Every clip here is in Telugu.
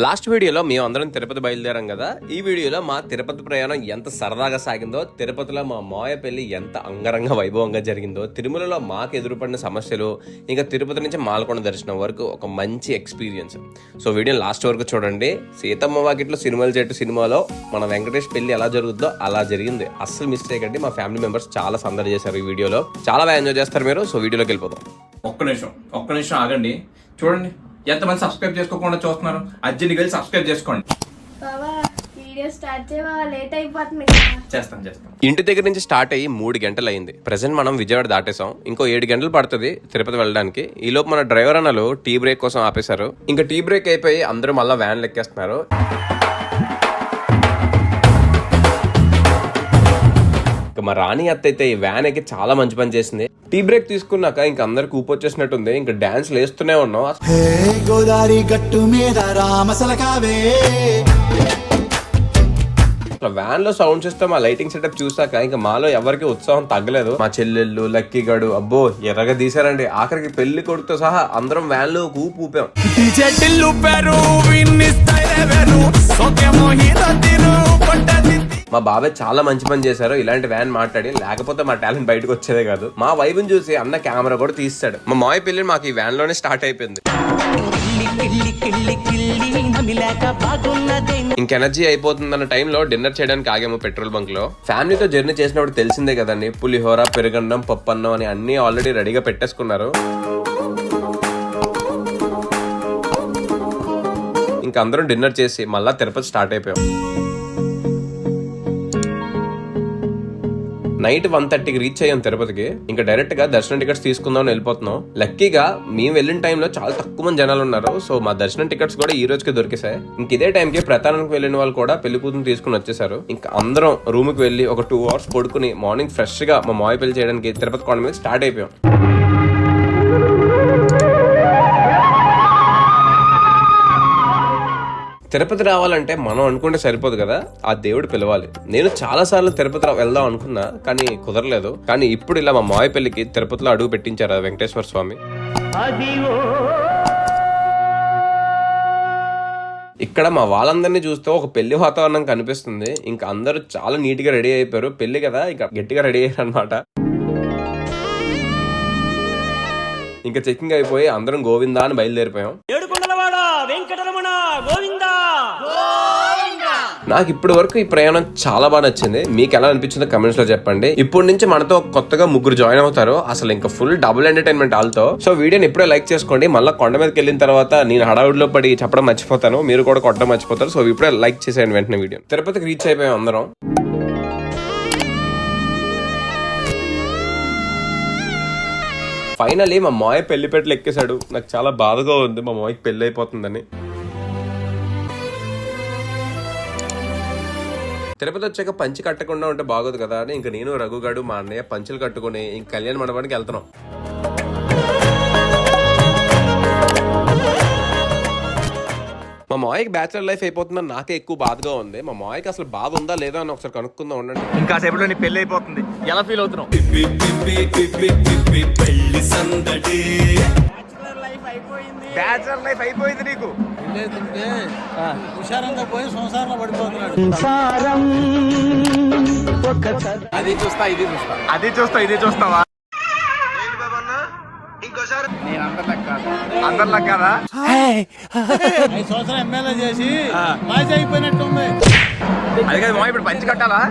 లాస్ట్ వీడియోలో మేము అందరం తిరుపతి బయలుదేరాం కదా. ఈ వీడియోలో మా తిరుపతి ప్రయాణం ఎంత సరదాగా సాగిందో, తిరుపతిలో మా మాయ పెళ్లి ఎంత అంగరంగ వైభవంగా జరిగిందో, తిరుమలలో మాకు ఎదురుపడిన సమస్యలు, ఇంకా తిరుపతి నుంచి మాలకొండ దర్శనం వరకు ఒక మంచి ఎక్స్పీరియన్స్. సో వీడియో లాస్ట్ వరకు చూడండి. సీతమ్మ వాకిట్లో సినిమాలు చెట్టు సినిమాలో మన వెంకటేష్ పెళ్లి ఎలా జరుగుతుందో అలా జరిగింది. అస్సలు మిస్ చేయకండి. మా ఫ్యామిలీ మెంబర్స్ చాలా సందడి చేశారు ఈ వీడియోలో. చాలా బాగా ఎంజాయ్ చేస్తారు మీరు. సో వీడియోలోకి వెళ్ళిపోతాం. ఒక్క నిమిషం ఆగండి. చూడండి ఎంతమంది సబ్స్క్రైబ్ చేసుకోకుండా చూస్తున్నారు. అర్జెంట్గా వెళ్ళి సబ్స్క్రైబ్ చేసుకోండి. చేస్తాను. ఇంటి దగ్గర నుంచి స్టార్ట్ అయ్యి 3 గంటలు అయింది. ప్రెసెంట్ మనం విజయవాడ దాటేసాం. ఇంకో 7 గంటలు పడుతుంది తిరుపతి వెళ్ళడానికి. ఈ లోపు మన డ్రైవర్ అన్నలు టీ బ్రేక్ కోసం ఆపేశారు. ఇంకా టీ బ్రేక్ అయిపోయి అందరూ మళ్ళీ వ్యాన్లు ఎక్కేస్తున్నారు. మా రాణి అత్త అయితే ఈ వ్యాన్ ఎక్కి చాలా మంచి పని చేసింది. టీ బ్రేక్ తీసుకున్నాక ఇంక అందరికి ఊపు వచ్చేసినట్టుంది. ఇంకా డాన్స్ లేస్తూనే ఉన్నాం. గోదావరి గట్టు మీద రామసలకావే. వ్యాన్ లో సౌండ్ సిస్టమ్, ఆ లైటింగ్ సెటప్ చూసాక ఇంకా మాలో ఎవరికి ఉత్సాహం తగ్గలేదు. మా చెల్లెళ్ళు, లక్కీ గడు అబ్బో ఎర్రగా తీసారండి. ఆఖరికి పెళ్లి కొడుకుతో సహా అందరం వ్యాన్ లో ఊపాం. మా బాబాయ్ చాలా మంచి పని చేశారు ఇలాంటి వ్యాన్ మాట్లాడి, లేకపోతే మా టాలెంట్ బయటకు వచ్చేదే కాదు. మా వైపుని చూసి అన్న కెమెరా కూడా తీస్తాడు. మా మాయ పెళ్లి మాకు ఈ వ్యాన్ లోనే స్టార్ట్ అయిపోయింది. ఇంక ఎనర్జీ అయిపోతుందన్న టైంలో డిన్నర్ చేయడానికి ఆగాము పెట్రోల్ బంక్ లో. ఫ్యామిలీతో జర్నీ చేసినప్పుడు తెలిసిందే కదండి, పులిహోర, పెరుగన్నం, పప్పన్నం అని అన్ని ఆల్రెడీ రెడీగా పెట్టేసుకున్నారు. ఇంకా అందరం డిన్నర్ చేసి మళ్ళా తిరుపతి స్టార్ట్ అయిపోయాం. నైట్ 1:30కి రీచ్ అయ్యాం తిరుపతికి. ఇంకా డైరెక్ట్ గా దర్శనం టికెట్స్ తీసుకుందాం వెళ్ళిపోతున్నాం. లక్కీగా మేము వెళ్ళిన టైంలో చాలా తక్కువ మంది జనాలు ఉన్నారు. సో మా దర్శనం టికెట్స్ కూడా ఈ రోజుకి దొరికేసాయి. ఇంక ఇదే టైంకి ప్రతానానికి వెళ్ళిన వాళ్ళు కూడా పెళ్లి కూతురు తీసుకుని వచ్చేసారు. ఇంకా అందరం రూమ్ కి వెళ్ళి ఒక 2 hours పడుకుని మార్నింగ్ ఫ్రెష్ గా మా మాయ పెళ్లి చేయడానికి తిరుపతి కొండ మీద స్టార్ట్ అయిపోయాం. తిరుపతి రావాలంటే మనం అనుకుంటే సరిపోదు కదా, ఆ దేవుడు పిలవాలి. నేను చాలా సార్లు తిరుపతి వెళ్దాం అనుకున్నా, కానీ కుదరలేదు. కానీ ఇప్పుడు ఇలా మా మాయ పెళ్లికి తిరుపతిలో అడుగు పెట్టించారు వెంకటేశ్వర స్వామి. ఇక్కడ మా వాళ్ళందరినీ చూస్తే ఒక పెళ్లి వాతావరణం కనిపిస్తుంది. ఇంకా అందరూ చాలా నీట్ గా రెడీ అయిపోయారు. పెళ్లి కదా, ఇంకా గట్టిగా రెడీ అయ్యారు అనమాట. ఇంకా చెకింగ్ అయిపోయి అందరం గోవిందా అని బయలుదేరిపోయాం. నాకు ఇప్పటి వరకు ఈ ప్రయాణం చాలా బాగా నచ్చింది. మీకు ఎలా అనిపించిందో కమెంట్స్ లో చెప్పండి. ఇప్పటి నుంచి మనతో కొత్తగా 3 జాయిన్ అవుతారు. అసలు ఇంకా ఫుల్ డబుల్ ఎంటర్టైన్మెంట్ వాళ్ళతో. సో వీడియోని ఇప్పుడే లైక్ చేసుకోండి. మళ్ళీ కొండ మీదకి వెళ్ళిన తర్వాత నేను హడావుడిలో పడి చెప్పడం మర్చిపోతాను, మీరు కూడా కొట్టడం మర్చిపోతారు. సో ఇప్పుడే లైక్ చేసేయండి వెంటనే వీడియో. తిరుపతికి రీచ్ అయిపోయాం అందరం. ఫైనలీ మా మాయ పెళ్లి పెట్లు ఎక్కేశాడు. నాకు చాలా బాధగా ఉంది మా మాయకి పెళ్లి అయిపోతుందని. తిరుపతి వచ్చాక పంచి కట్టకుండా ఉంటే బాగోదు కదా అని ఇంక నేను, రఘుగాడు, మా అన్నయ్య పంచులు కట్టుకుని ఇంక కళ్యాణ మండపానికి వెళ్తున్నాం. మా మాయకి బ్యాచులర్ లైఫ్ అయిపోతుందని నాకే ఎక్కువ బాధగా ఉంది. మా మాయకి అసలు బాధ ఉందా లేదా అని ఒకసారి కనుక్కుందాం ఉండండి. ఇంకా సేపట్లో నీ పెళ్లి అయిపోతుంది. ఎలా ఫీల్ అవుతున్నావు? బ్యాచులర్ లైఫ్ అయిపోయింది నీకు. హుషారంగా పోయి సంసారంలో పడిపోతున్నాడు. అది చూస్తా ఇది చూస్తావా? అందరిలా కదా 5 సంవత్సరాలు ఎమ్మెల్యే చేసి మాజీ అయిపోయినట్టుంది. అది కదా మా ఇప్పుడు పంచి కట్టాలా?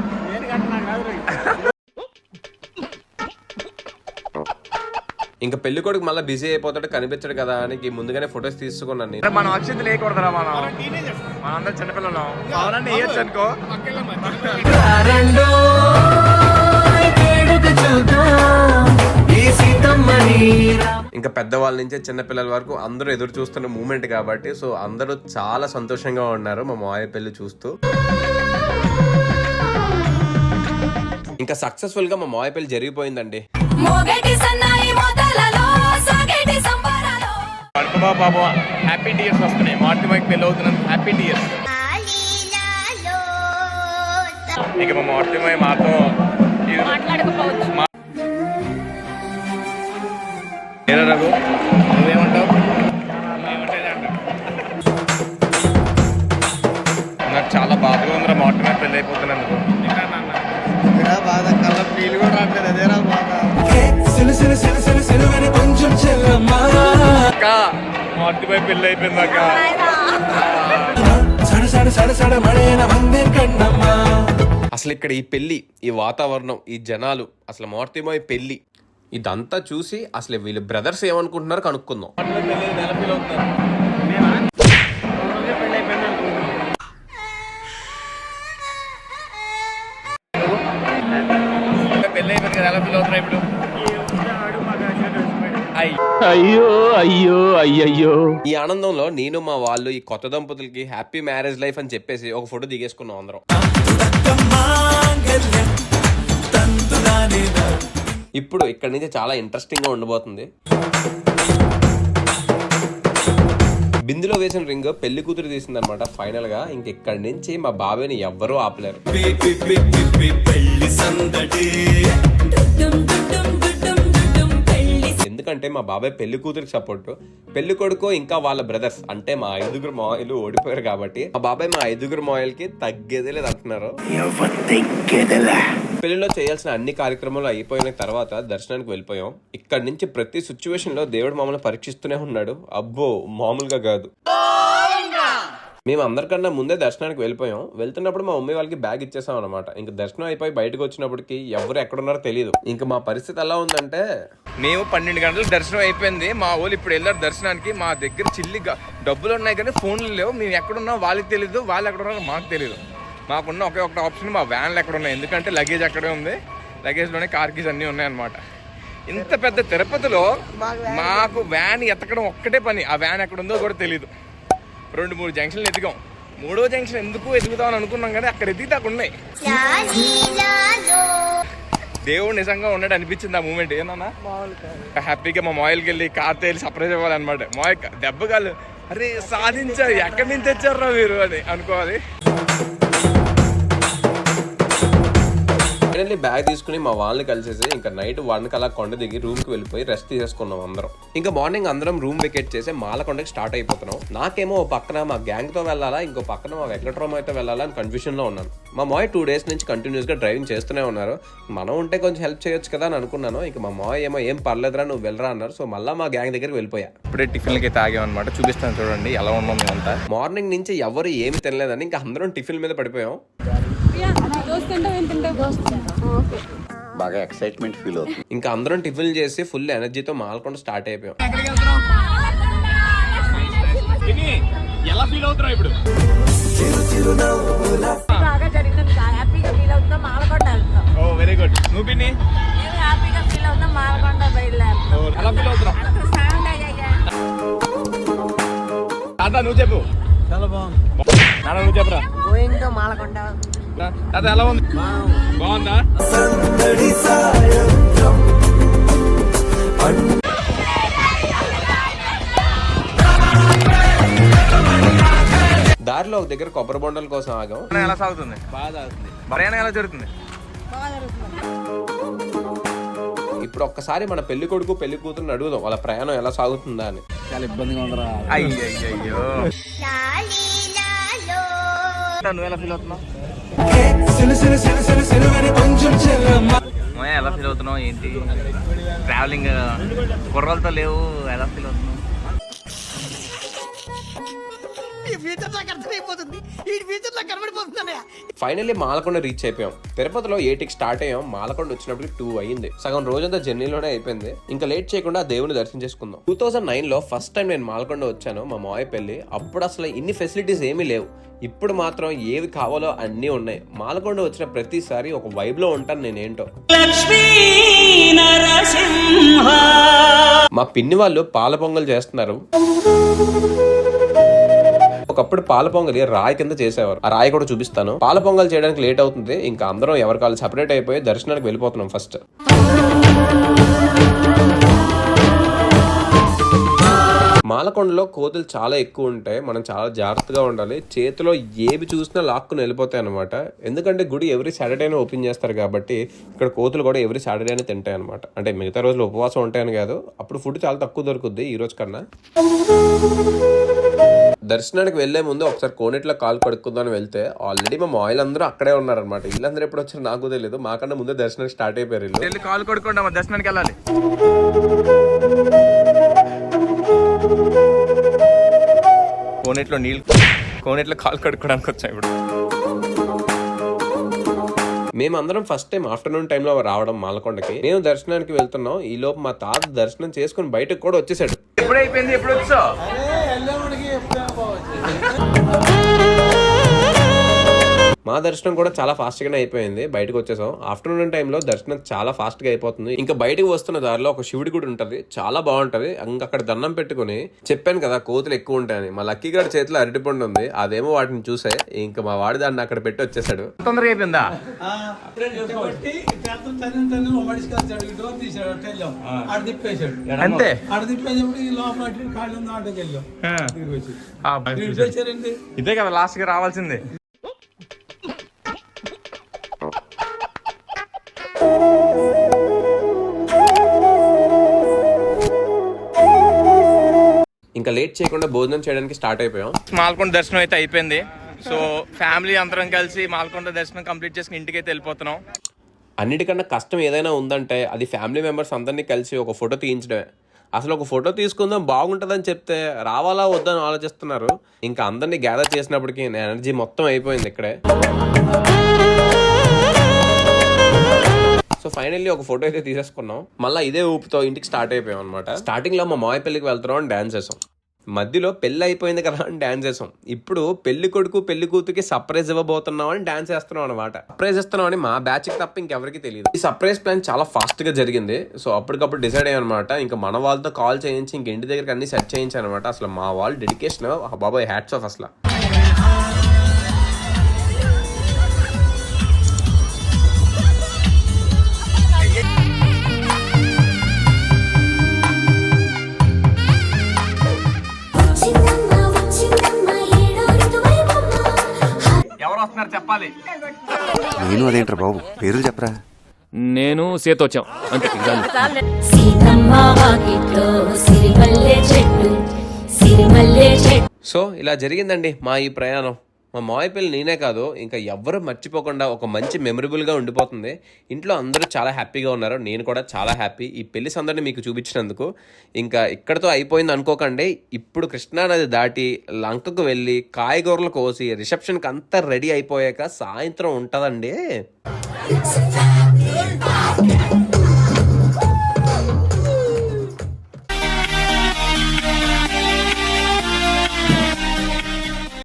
ఇంకా పెళ్లి కొడుకు మళ్ళీ బిజీ అయిపోతాడు, కనిపించడు కదా అని ముందుగానే ఫొటోస్ తీసుకున్నాను. మనం అక్షింతలు లేకూడదురా, మనం అందరం చిన్నపిల్లలు. అవునండి వేయచ్చు అనుకో. ఇంకా పెద్దవాళ్ళ నుంచి చిన్నపిల్లల వరకు అందరూ ఎదురు చూస్తున్న మూమెంట్ కాబట్టి సో అందరూ చాలా సంతోషంగా ఉన్నారు మా మాయ పెళ్లి చూస్తూ. ఇంకా సక్సెస్ఫుల్ గా మా మాయ పెళ్లి జరిగిపోయిందండి. బాబా హ్యాపీ టీయర్స్ వస్తున్నాయి. మార్తి మైక్ పెళ్లి అవుతున్నందుకు హ్యాపీ టీయర్స్. ఇక మా మార్తి మై మాతో రఘు నువ్వేమంటావు? బాధ మాత్రమే పెళ్ళి అయిపోతున్నందుకు. బాధ కళ్ళ నీళ్ళు కూడా రావట్లేదు, అదేరా బాధ. అక్క మార్తిపై పెళ్ళి అయిపోయింది అక్క. అసలు ఇక్కడ ఈ పెళ్లి, ఈ వాతావరణం, ఈ జనాలు, అసలు మూర్తిమయ పెళ్లి ఇదంతా చూసి అసలు వీళ్ళు బ్రదర్స్ ఏమనుకుంటున్నారో కనుక్కుందాం. పెళ్ళి అయిపోయింది కదా, ఎలా ఫీల్ అవుతున్నా ఇప్పుడు? అయ్యో అయ్యో అయ్యయ్యో. ఈ ఆనందంలో నేను మా వాళ్ళు ఈ కొత్త దంపతులకి హ్యాపీ మ్యారేజ్ లైఫ్ అని చెప్పేసి ఒక ఫోటో దిగేసుకున్నాం అందరం. ఇప్పుడు ఇక్కడ నుంచి చాలా ఇంట్రెస్టింగ్ గా ఉండబోతుంది. బిందులో వేసిన రింగ్ పెళ్లి కూతురు తీసింది అనమాట. ఫైనల్ గా ఇంక ఇక్కడి నుంచి మా బాబాయ్ని ఎవ్వరూ ఆపలేరు. ఎందుకంటే మా బాబాయ్ పెళ్లి కూతురికి సపోర్ట్, పెళ్లి కొడుకు ఇంకా వాళ్ళ బ్రదర్స్ అంటే మా 5 మాయలు ఓడిపోయారు కాబట్టి మా బాబాయ్ మా 5 మాయలకి తగ్గేదే లేదు అంటున్నారు. పెళ్లిలో చేయాల్సిన అన్ని కార్యక్రమాలు అయిపోయిన తర్వాత దర్శనానికి వెళ్ళిపోయాం. ఇక్కడి నుంచి ప్రతి సిచ్యువేషన్ లో దేవుడు మమ్మల్ని పరీక్షిస్తూనే ఉన్నాడు. అబ్బో మామూలుగా కాదు. మేము అందరికన్నా ముందే దర్శనానికి వెళ్ళిపోయాం. వెళ్తున్నప్పుడు మా మమ్మీ వాళ్ళకి బ్యాగ్ ఇచ్చేసాం అనమాట. ఇంకా దర్శనం అయిపోయి బయటకు వచ్చినప్పటికి ఎవరు ఎక్కడున్నారో తెలియదు. ఇంకా మా పరిస్థితి ఎలా ఉందంటే, మేము 12 గంటలకు దర్శనం అయిపోయింది. మా వాళ్ళు ఇప్పుడు వెళ్ళారు దర్శనానికి. మా దగ్గర చిల్లిగా డబ్బులు ఉన్నాయి కానీ ఫోన్లు లేవు. మేము ఎక్కడున్నా వాళ్ళకి తెలియదు, వాళ్ళు ఎక్కడున్నారో మాకు తెలియదు. మాకున్న ఒకే ఒక ఆప్షన్ మా వ్యాన్లు ఎక్కడ ఉన్నాయి, ఎందుకంటే లగేజ్ అక్కడే ఉంది. లగేజ్లోనే కార్ కీస్ అన్నీ ఉన్నాయన్నమాట. ఇంత పెద్ద తిరుపతిలో మాకు వ్యాన్ ఎత్తకడం ఒక్కటే పని. ఆ వ్యాన్ ఎక్కడ ఉందో కూడా తెలియదు. 2-3 జంక్షన్లు ఎదిగాం. 3వ జంక్షన్ ఎందుకు ఎదుగుతామని అనుకున్నాం కానీ అక్కడ ఎదిగితే అక్కడ ఉన్నాయి. దేవుడు నిజంగా ఉన్నాడు అనిపించింది ఆ మూమెంట్. ఏమన్నా హ్యాపీగా మా మాయిల్కి వెళ్ళి కార్తో వెళ్ళి సర్ప్రైజ్ అవ్వాలన్నమాట. మాయల్ దెబ్బగాలు అరే సాధించారు, ఎక్కడి నుంచి వచ్చారా మీరు అని అనుకోవాలి. ఫైనల్లీ బ్యాగ్ తీసుకుని మా వాళ్ళని కలిసేసి ఇంకా నైట్ 1కి అలా కొండ దిగి రూమ్ కి వెళ్ళిపోయి రెస్ట్ తీసేసుకున్నాం అందరం. ఇంకా మార్నింగ్ అందరం రూమ్ వెకేట్ చేసి మాలకొండకి స్టార్ట్ అయిపోతున్నాం. నాకేమో ఓ పక్కన మా గ్యాంగ్ తో వెళ్ళాలా, ఇంకో పక్కన మా వెంకట్రామయ్యతో వెళ్ళాలా అని కన్ఫ్యూజన్ లో ఉన్నాను. మా మాయ్ 2 డేస్ నుంచి కంటిన్యూస్ గా డ్రైవింగ్ చేస్తూనే ఉన్నారు. మనం ఉంటే కొంచెం హెల్ప్ చేయొచ్చు కదా అని అనుకున్నాను. ఇక మా మాయ్ ఏమో ఏం పర్లేదురా నువ్వు వెళ్ళరా అన్నారు. సో మళ్ళీ మా గ్యాంగ్ దగ్గరికి వెళ్ళిపోయా. ఇప్పుడే టిఫిన్లకి తాగామన్నమాట. చూపిస్తాను చూడండి ఎలా ఉన్నాం మేమంతా. మార్నింగ్ నుంచి ఎవరు ఏమి తినలేదని ఇంకా అందరం టిఫిన్ మీద పడిపోయాం. బాగా ఎక్సైట్మెంట్ ఫీల్ అవుతుంది. ఇంకా అందరం టిఫిన్ చేసి ఫుల్ ఎనర్జీతో మాల్కొండ స్టార్ట్ అయిపోయాం. ఎలా ఫీల్ అవుతున్నావు ఇప్పుడు? బాగా జరిగింది, హ్యాపీగా ఫీల్ అవుతున్నాం. మాలకొండ వెళ్తాం. ఓ వెరీ గుడ్. నువ్వు పిన్ని మేము హ్యాపీగా ఫీల్ అవుతున్నాం. మాలకొండ బయలుదేరుతాం. ఎలా ఫీల్ అవుతున్నావు? సౌండ్ అయ్యాక తాత నువ్వు చెప్పు. చాలా బాగుంది. నాన్న నువ్వు చెప్పరా. Going to Malakonda. తాత ఎలా ఉంది? బాగుందా? దారిలో ఒక దగ్గర కొబ్బరి బొండల కోసం ఆగాం. ఎలా సాగుతుంది? బాగా సాగుతుంది. ప్రయాణం ఎలా జరుగుతుంది? ఇప్పుడు ఒక్కసారి మన పెళ్లి కొడుకు పెళ్లి కూతురుని అడుగుదాం వాళ్ళ ప్రయాణం ఎలా సాగుతుందా అని. చాలా ఇబ్బందిగా ఉందిరా. అయ్యయ్యో నువ్వు ఎలా ఫీల్ అవుతున్నావు? ఎలా ఫీల్ అవుతున్నావు? ఏంటి ట్రావెలింగ్ కుర్రలతో లేవు, ఎలా ఫీల్ అవుతున్నావు? ఫైనల్లీ మాలకొండ రీచ్ అయిపోయాం. తిరుపతిలో 8కి స్టార్ట్ అయ్యాం. మాలకొండ వచ్చినప్పటికి 2 అయింది. సగం రోజంతా జర్నీలోనే అయిపోయింది. ఇంకా లేట్ చేయకుండా దేవుని దర్శనం చేసుకుందాం. 2009లో ఫస్ట్ టైం నేను మాలకొండ వచ్చాను మా మాయ పెళ్లి. అప్పుడు అసలు ఇన్ని ఫెసిలిటీస్ ఏమీ లేవు. ఇప్పుడు మాత్రం ఏవి కావాలో అన్నీ ఉన్నాయి. మాలకొండ వచ్చిన ప్రతిసారి ఒక వైబ్ లో ఉంటాను నేనేంటో. మా పిన్ని వాళ్ళు పాల పొంగల్ చేస్తున్నారు. ఒకప్పుడు పాల పొంగలి రాయి కింద చేసేవారు. ఆ రాయి కూడా చూపిస్తాను. పాల పొంగల్ చేయడానికి లేట్ అవుతుంది. ఇంకా అందరం ఎవరికాళ్ళు సెపరేట్ అయిపోయి దర్శనానికి వెళ్ళిపోతున్నాం. ఫస్ట్ మాలకొండలో కోతులు చాలా ఎక్కువ ఉంటాయి. మనం చాలా జాగ్రత్తగా ఉండాలి. చేతిలో ఏవి చూసినా లాక్కుని వెళ్ళిపోతాయి అనమాట. ఎందుకంటే గుడి ఎవ్రీ సాటర్డేనే ఓపెన్ చేస్తారు కాబట్టి ఇక్కడ కోతులు కూడా ఎవ్రీ సాటర్డేనే తింటాయి అనమాట. అంటే మిగతా రోజులు ఉపవాసం ఉంటాయని కాదు, అప్పుడు ఫుడ్ చాలా తక్కువ దొరుకుద్ది ఈ రోజు కన్నా. దర్శనానికి వెళ్లే ముందు ఒకసారి కోనేట్లో కాలు కడుక్కుందాం వెళ్తే ఆల్రెడీ మా మాయిల్ అందరూ అక్కడే ఉన్నారనమాట. వీళ్ళందరూ ఎప్పుడు వచ్చారు నాకు తెలియదు, మాకన్నా ముందే దర్శనానికి స్టార్ట్ అయిపోయారు వీళ్ళు. వెళ్ళి కాలు కొడుకుంటా దర్శనానికి వెళ్ళాలి. కోనేట్లో కాలు కడుక్కోవడానికి వచ్చాయి ఇప్పుడు. మేమందరం ఫస్ట్ టైం ఆఫ్టర్నూన్ టైంలో రావడం మాలకొండకి. మేము దర్శనానికి వెళ్తున్నాం, ఈ లోపు మా తాత దర్శనం చేసుకుని బయటకు కూడా వచ్చేసాడు. ఎప్పుడు అయిపోయింది, ఎప్పుడు వచ్చావు? మా దర్శనం కూడా చాలా ఫాస్ట్ గానే అయిపోయింది, బయటకు వచ్చేసాం. ఆఫ్టర్నూన్ టైంలో దర్శనం చాలా ఫాస్ట్ గా అయిపోతుంది. ఇంకా బయటకు వస్తున్న దారిలో ఒక శివుడి గుడి ఉంటది, చాలా బాగుంటది. ఇంకా అక్కడ దండం పెట్టుకుని, చెప్పాను కదా కోతులు ఎక్కువ ఉంటాయని, మా లక్కీ గారి చేతిలో అరటిపండు ఉంది, అదేమో వాటిని చూసే ఇంకా మా వాడి దాన్ని అక్కడ పెట్టి వచ్చేసాడు. తొందరగా అయిపోయిందా? అంతే. ఇదే కదా లాస్ట్ గా రావాల్సింది. ఇంకా లేట్ చేయకుండా భోజనం చేయడానికి స్టార్ట్ అయిపోయాం. మాల్కొండ దర్శనం అయితే అయిపోయింది. సో ఫ్యామిలీ అందరం కలిసి మాల్కొండ దర్శనం కంప్లీట్ చేసుకుని ఇంటికి అయితే వెళ్ళిపోతున్నాం. అన్నిటికన్నా కష్టం ఏదైనా ఉందంటే అది ఫ్యామిలీ మెంబర్స్ అందరినీ కలిసి ఒక ఫోటో తీయించడమే. అసలు ఒక ఫోటో తీసుకుందాం బాగుంటుందని చెప్తే రావాలా వద్దని ఆలోచిస్తున్నారు. ఇంకా అందరినీ గ్యాదర్ చేసినప్పటికీ నా ఎనర్జీ మొత్తం అయిపోయింది ఇక్కడే. సో ఫైనల్లీ ఒక ఫోటో అయితే తీసేసుకున్నాం. మళ్ళీ ఇదే ఊపుతో ఇంటికి స్టార్ట్ అయిపోయాం అనమాట. స్టార్టింగ్ లో మా మాయ పెళ్లికి వెళ్తున్నాం అని డాన్స్ చేసాం, మధ్యలో పెళ్లి అయిపోయింది కదా అని డాన్స్ చేసాం. ఇప్పుడు పెళ్లి కొడుకు పెళ్లి కూతురికి సర్ప్రైజ్ ఇవ్వబోతున్నాం అని డాన్స్ చేస్తున్నాం అనమాట. సర్ప్రైజ్ ఇస్తున్నాం అని మా బ్యాచ్ కి తప్ప ఇంకెవరికి తెలియదు. ఈ సర్ప్రైజ్ ప్లాన్ చాలా ఫాస్ట్ గా జరిగింది. సో అప్పటికప్పుడు డిసైడ్ అయ్యాం అనమాట. ఇంకా మన వాళ్ళతో కాల్ చేయించి ఇంక ఇంటి దగ్గరికి అన్ని సెట్ చేయించాను అనమాట. అసలు మా వాళ్ళు డెడికేషన్ బాబాయ్ హ్యాట్స్ ఆఫ్ అసలు. ఎవరు వస్తున్నారు చెప్పాలి. నేను అదేంట్రా బాబు పేర్లు చెప్పరా. నేను సీత వచ్చాం అంతే. సో ఇలా జరిగిందండి మా ఈ ప్రయాణం. మా మాయ పెళ్లి నేనే కాదు ఇంకా ఎవ్వరూ మర్చిపోకుండా ఒక మంచి మెమరబుల్గా ఉండిపోతుంది. ఇంట్లో అందరూ చాలా హ్యాపీగా ఉన్నారు, నేను కూడా చాలా హ్యాపీ ఈ పెళ్లి సందడిని మీకు చూపించినందుకు. ఇంకా ఇక్కడతో అయిపోయింది అనుకోకండి. ఇప్పుడు కృష్ణానది దాటి లంకకు వెళ్ళి కాయగూరలు కోసి రిసెప్షన్కి అంతా రెడీ అయిపోయాక సాయంత్రం ఉంటుందండి.